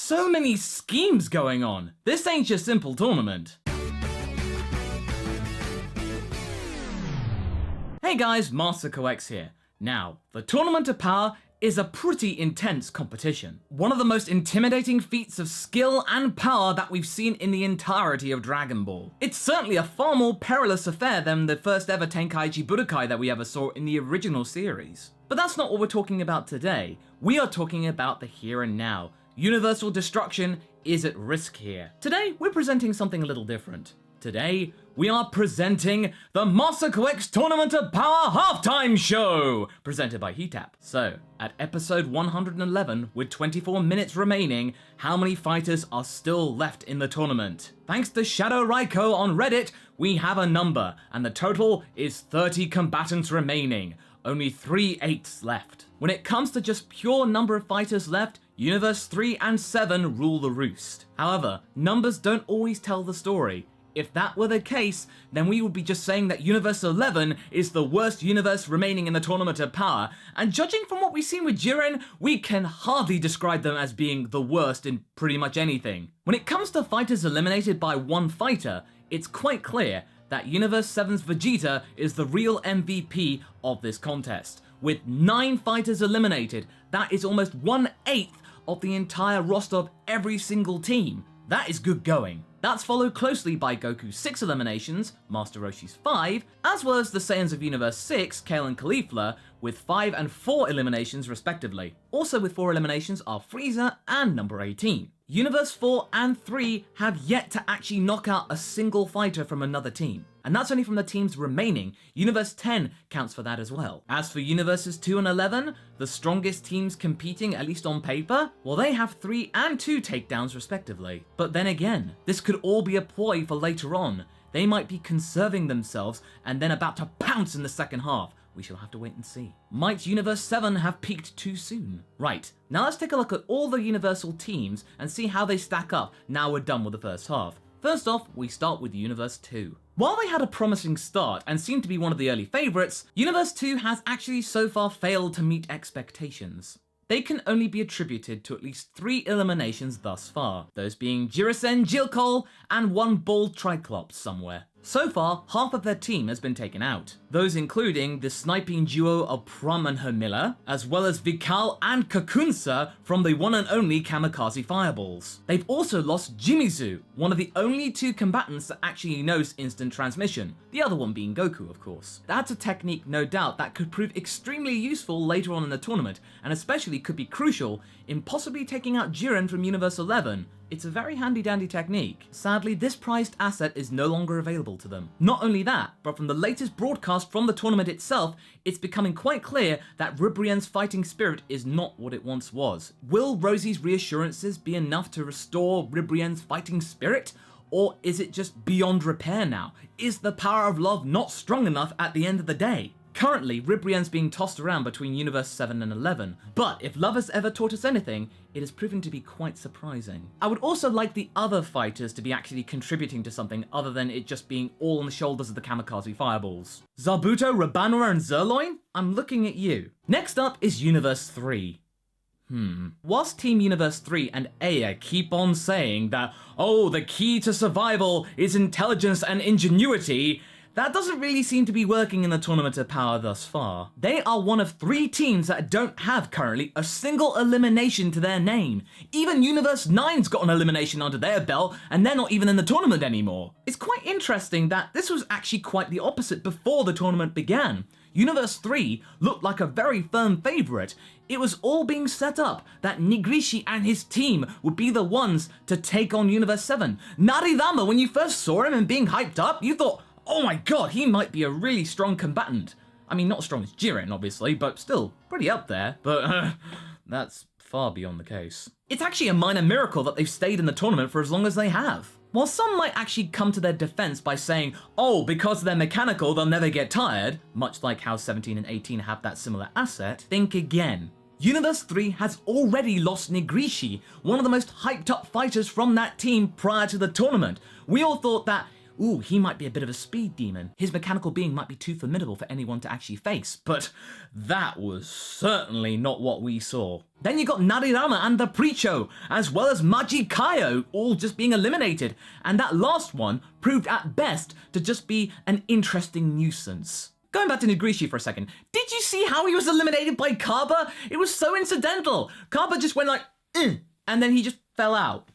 so many schemes going on. This ain't your simple tournament. Hey guys, MasakoX here. Now, the Tournament of Power is a pretty intense competition. One of the most intimidating feats of skill and power that we've seen in the entirety of Dragon Ball. It's certainly a far more perilous affair than the first ever Tenkaichi Budokai that we ever saw in the original series. But that's not what we're talking about today. We are talking about the here and now. Universal destruction is at risk here. Today, we're presenting something a little different. Today, we are presenting the MasakoX Tournament of Power Halftime Show, presented by Heatap. So, at episode 111, with 24 minutes remaining, how many fighters are still left in the tournament? Thanks to ShadowRaikou on Reddit, we have a number, and the total is 30 combatants remaining. Only 3/8 left. When it comes to just pure number of fighters left, Universe 3 and 7 rule the roost. However, numbers don't always tell the story. If that were the case, then we would be just saying that Universe 11 is the worst universe remaining in the Tournament of Power, and judging from what we've seen with Jiren, we can hardly describe them as being the worst in pretty much anything. When it comes to fighters eliminated by one fighter, it's quite clear that Universe 7's Vegeta is the real MVP of this contest. With 9 fighters eliminated, that is almost 1/8 of the entire roster of every single team. That is good going. That's followed closely by Goku's 6 eliminations, Master Roshi's 5, as well as the Saiyans of Universe 6, Kale and Caulifla, with 5 and 4 eliminations respectively. Also with 4 eliminations are Frieza and number 18. Universe 4 and 3 have yet to actually knock out a single fighter from another team. And that's only from the teams remaining. Universe 10 counts for that as well. As for Universes 2 and 11, the strongest teams competing, at least on paper, well, they have 3 and 2 takedowns respectively. But then again, this could all be a ploy for later on. They might be conserving themselves and then about to pounce in the second half. We shall have to wait and see. Might Universe 7 have peaked too soon? Right, now let's take a look at all the Universal teams and see how they stack up now we're done with the first half. First off, we start with Universe 2. While they had a promising start and seemed to be one of the early favourites, Universe 2 has actually so far failed to meet expectations. They can only be attributed to at least 3 eliminations thus far, those being Jiren, Jilkol, and one bald Triclops somewhere. So far, half of their team has been taken out. Those including the sniping duo of Prom and Hermilla, as well as Vikal and Kakunsa from the one and only Kamikaze Fireballs. They've also lost Jimizu, one of the only 2 combatants that actually knows instant transmission, the other one being Goku, of course. That's a technique, no doubt, that could prove extremely useful later on in the tournament, and especially could be crucial in possibly taking out Jiren from Universe 11. It's a very handy-dandy technique. Sadly, this prized asset is no longer available to them. Not only that, but from the latest broadcast from the tournament itself, it's becoming quite clear that Ribrianne's fighting spirit is not what it once was. Will Rosie's reassurances be enough to restore Ribrianne's fighting spirit? Or is it just beyond repair now? Is the power of love not strong enough at the end of the day? Currently, Ribrianne's being tossed around between Universe 7 and 11, but if love has ever taught us anything, it has proven to be quite surprising. I would also like the other fighters to be actually contributing to something other than it just being all on the shoulders of the Kamikaze Fireballs. Zabuto, Rabanua, and Zerloin? I'm looking at you. Next up is Universe 3. Whilst Team Universe 3 and Aya keep on saying that, oh, the key to survival is intelligence and ingenuity, that doesn't really seem to be working in the Tournament of Power thus far. They are one of 3 teams that don't have currently a single elimination to their name. Even Universe 9's got an elimination under their belt and they're not even in the tournament anymore. It's quite interesting that this was actually quite the opposite before the tournament began. Universe 3 looked like a very firm favourite. It was all being set up that Nigrishi and his team would be the ones to take on Universe 7. Narirama, when you first saw him and being hyped up, you thought, oh my god, he might be a really strong combatant. I mean, not as strong as Jiren, obviously, but still pretty up there. But that's far beyond the case. It's actually a minor miracle that they've stayed in the tournament for as long as they have. While some might actually come to their defense by saying, oh, because they're mechanical, they'll never get tired, much like how 17 and 18 have that similar asset, think again. Universe 3 has already lost Nigrishi, one of the most hyped up fighters from that team prior to the tournament. We all thought that ooh, he might be a bit of a speed demon. His mechanical being might be too formidable for anyone to actually face, but that was certainly not what we saw. Then you got Narirama and the Preacho, as well as Majikayo, all just being eliminated, and that last one proved at best to just be an interesting nuisance. Going back to Nigrishi for a second, did you see how he was eliminated by Kaba? It was so incidental. Kaba just went like, and then he just fell out.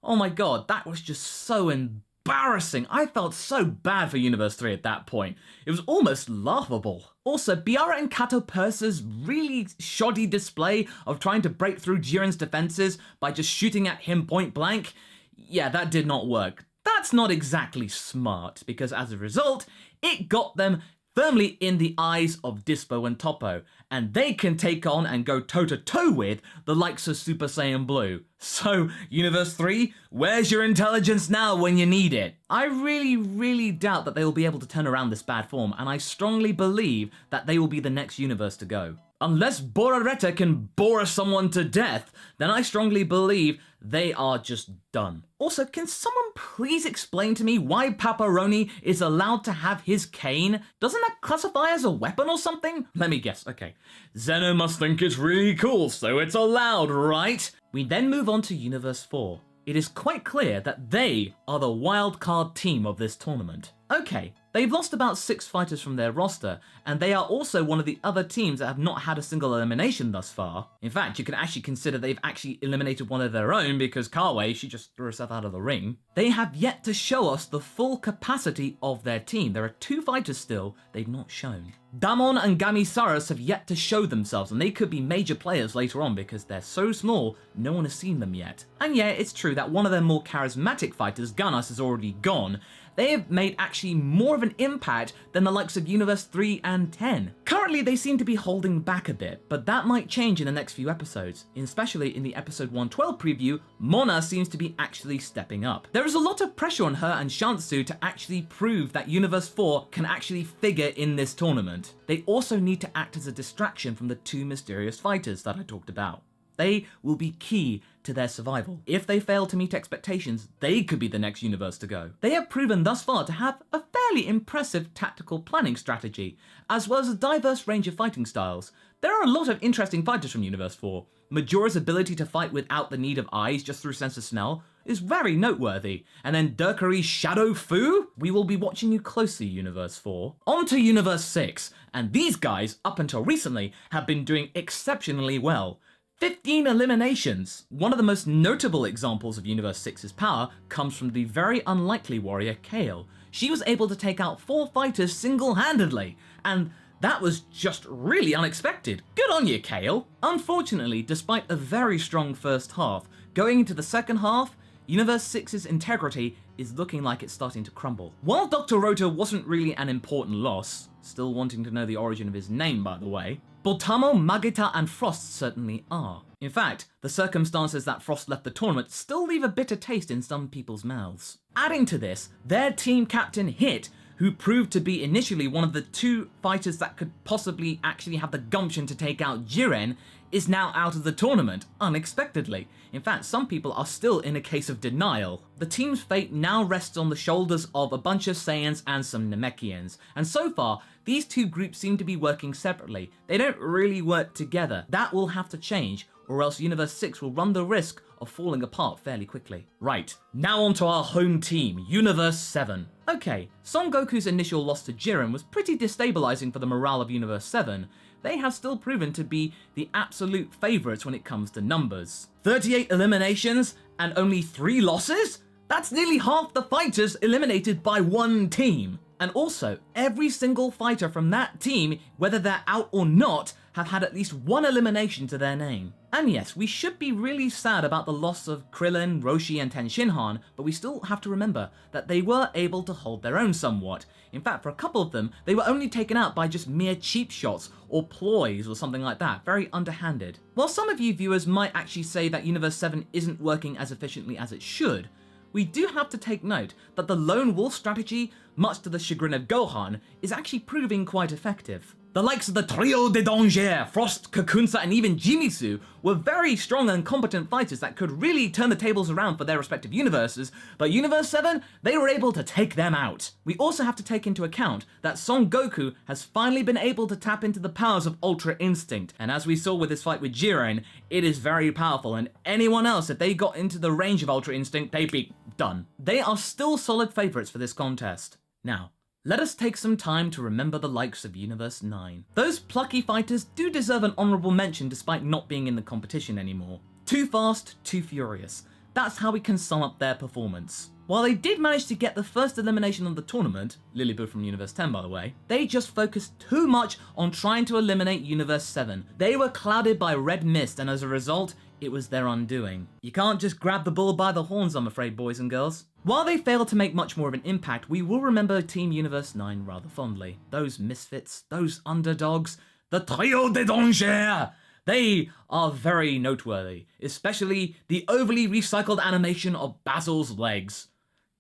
Oh my god, that was just so embarrassing. I felt so bad for Universe 3 at that point. It was almost laughable. Also, Biara and Kato Purser's really shoddy display of trying to break through Jiren's defenses by just shooting at him point blank, yeah, that did not work. That's not exactly smart, because as a result, it got them firmly in the eyes of Dispo and Toppo, and they can take on and go toe-to-toe with the likes of Super Saiyan Blue. So, Universe 3, where's your intelligence now when you need it? I really doubt that they will be able to turn around this bad form, and I strongly believe that they will be the next universe to go. Unless Borareta can bore someone to death, then I strongly believe they are just done. Also, can someone please explain to me why Paparoni is allowed to have his cane? Doesn't that classify as a weapon or something? Let me guess, okay. Zeno must think it's really cool, so it's allowed, right? We then move on to Universe 4. It is quite clear that they are the wildcard team of this tournament. Okay, they've lost about 6 fighters from their roster, and they are also one of the other teams that have not had a single elimination thus far. In fact, you can actually consider they've actually eliminated one of their own, because Kawaii, she just threw herself out of the ring. They have yet to show us the full capacity of their team. There are 2 fighters still they've not shown. Damon and Gamisaurus have yet to show themselves, and they could be major players later on because they're so small, no one has seen them yet. And yeah, it's true that one of their more charismatic fighters, Ganas, is already gone. They have made actually more of an impact than the likes of Universe 3 and 10. Currently, they seem to be holding back a bit, but that might change in the next few episodes. Especially in the episode 112 preview, Mona seems to be actually stepping up. There is a lot of pressure on her and Shansu to actually prove that Universe 4 can actually figure in this tournament. They also need to act as a distraction from the 2 mysterious fighters that I talked about. They will be key to their survival. If they fail to meet expectations, they could be the next universe to go. They have proven thus far to have a fairly impressive tactical planning strategy, as well as a diverse range of fighting styles. There are a lot of interesting fighters from Universe 4. Majora's ability to fight without the need of eyes, just through sense of smell, is very noteworthy. And then Durkari's Shadow Fu? We will be watching you closely, Universe 4. On to Universe 6, and these guys, up until recently, have been doing exceptionally well. 15 eliminations. One of the most notable examples of Universe 6's power comes from the very unlikely warrior Kale. She was able to take out 4 fighters single-handedly, and that was just really unexpected. Good on you, Kale. Unfortunately, despite a very strong first half, going into the second half, Universe 6's integrity is looking like it's starting to crumble. While Dr. Roto wasn't really an important loss, still wanting to know the origin of his name by the way, Boltamo, Magita and Frost certainly are. In fact, the circumstances that Frost left the tournament still leave a bitter taste in some people's mouths. Adding to this, their team captain Hit, who proved to be initially one of the 2 fighters that could possibly actually have the gumption to take out Jiren, is now out of the tournament, unexpectedly. In fact, some people are still in a case of denial. The team's fate now rests on the shoulders of a bunch of Saiyans and some Namekians, and so far, these 2 groups seem to be working separately. They don't really work together. That will have to change, or else Universe 6 will run the risk of falling apart fairly quickly. Right, now on to our home team, Universe 7. Okay, Son Goku's initial loss to Jiren was pretty destabilizing for the morale of Universe 7. They have still proven to be the absolute favourites when it comes to numbers. 38 eliminations and only 3 losses? That's nearly half the fighters eliminated by one team. And also, every single fighter from that team, whether they're out or not, have had at least 1 elimination to their name. And yes, we should be really sad about the loss of Krillin, Roshi and Tenshinhan, but we still have to remember that they were able to hold their own somewhat. In fact, for a couple of them, they were only taken out by just mere cheap shots or ploys or something like that, very underhanded. While some of you viewers might actually say that Universe 7 isn't working as efficiently as it should, we do have to take note that the lone wolf strategy much to the chagrin of Gohan, is actually proving quite effective. The likes of the Trio de Danger, Frost, Kakunsa, and even Jimisu were very strong and competent fighters that could really turn the tables around for their respective universes, but Universe 7, they were able to take them out. We also have to take into account that Son Goku has finally been able to tap into the powers of Ultra Instinct, and as we saw with this fight with Jiren, it is very powerful, and anyone else, if they got into the range of Ultra Instinct, they'd be done. They are still solid favourites for this contest. Now, let us take some time to remember the likes of Universe 9. Those plucky fighters do deserve an honourable mention despite not being in the competition anymore. Too fast, too furious. That's how we can sum up their performance. While they did manage to get the first elimination of the tournament, Lilliboo from Universe 10 by the way, they just focused too much on trying to eliminate Universe 7. They were clouded by red mist, and as a result, it was their undoing. You can't just grab the bull by the horns, I'm afraid, boys and girls. While they failed to make much more of an impact, we will remember Team Universe 9 rather fondly. Those misfits, those underdogs, the Trio de Danger! They are very noteworthy, especially the overly recycled animation of Basil's legs.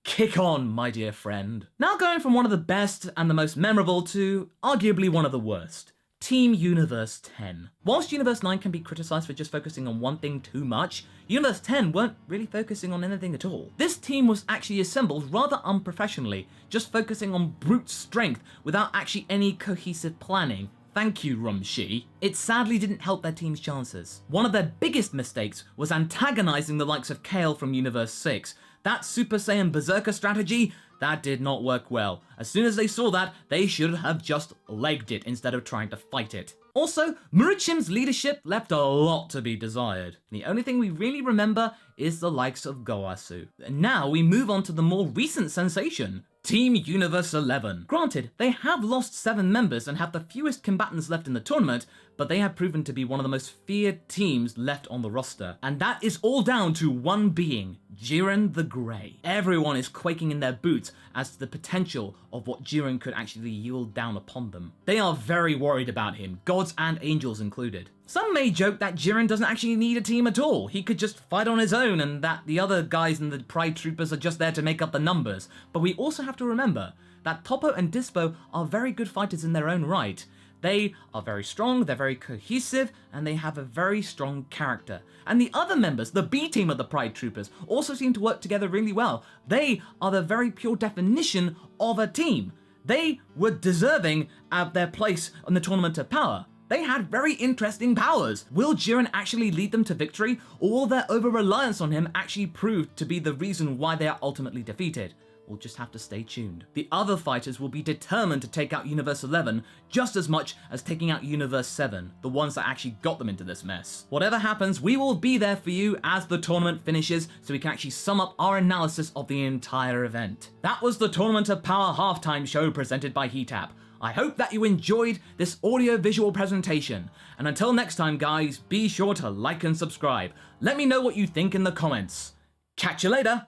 Kick on, my dear friend. Now going from one of the best and the most memorable to arguably one of the worst. Team Universe 10. Whilst Universe 9 can be criticised for just focusing on one thing too much, Universe 10 weren't really focusing on anything at all. This team was actually assembled rather unprofessionally, just focusing on brute strength without actually any cohesive planning. Thank you, Rumshi. It sadly didn't help their team's chances. One of their biggest mistakes was antagonising the likes of Kale from Universe 6. That Super Saiyan Berserker strategy, that did not work well. As soon as they saw that, they should have just legged it instead of trying to fight it. Also, Murichim's leadership left a lot to be desired. The only thing we really remember is the likes of Goasu. And now we move on to the more recent sensation, Team Universe 11. Granted, they have lost 7 members and have the fewest combatants left in the tournament, but they have proven to be one of the most feared teams left on the roster. And that is all down to one being, Jiren the Grey. Everyone is quaking in their boots as to the potential of what Jiren could actually yield down upon them. They are very worried about him, gods and angels included. Some may joke that Jiren doesn't actually need a team at all. He could just fight on his own and that the other guys in the Pride Troopers are just there to make up the numbers. But we also have to remember that Toppo and Dispo are very good fighters in their own right. They are very strong, they're very cohesive, and they have a very strong character. And the other members, the B team of the Pride Troopers, also seem to work together really well. They are the very pure definition of a team. They were deserving of their place in the Tournament of Power. They had very interesting powers. Will Jiren actually lead them to victory, or will their over-reliance on him actually prove to be the reason why they are ultimately defeated? We'll just have to stay tuned. The other fighters will be determined to take out Universe 11 just as much as taking out Universe 7, the ones that actually got them into this mess. Whatever happens, we will be there for you as the tournament finishes so we can actually sum up our analysis of the entire event. That was the Tournament of Power halftime show presented by Heatap. I hope that you enjoyed this audio-visual presentation, and until next time guys, be sure to like and subscribe. Let me know what you think in the comments. Catch you later!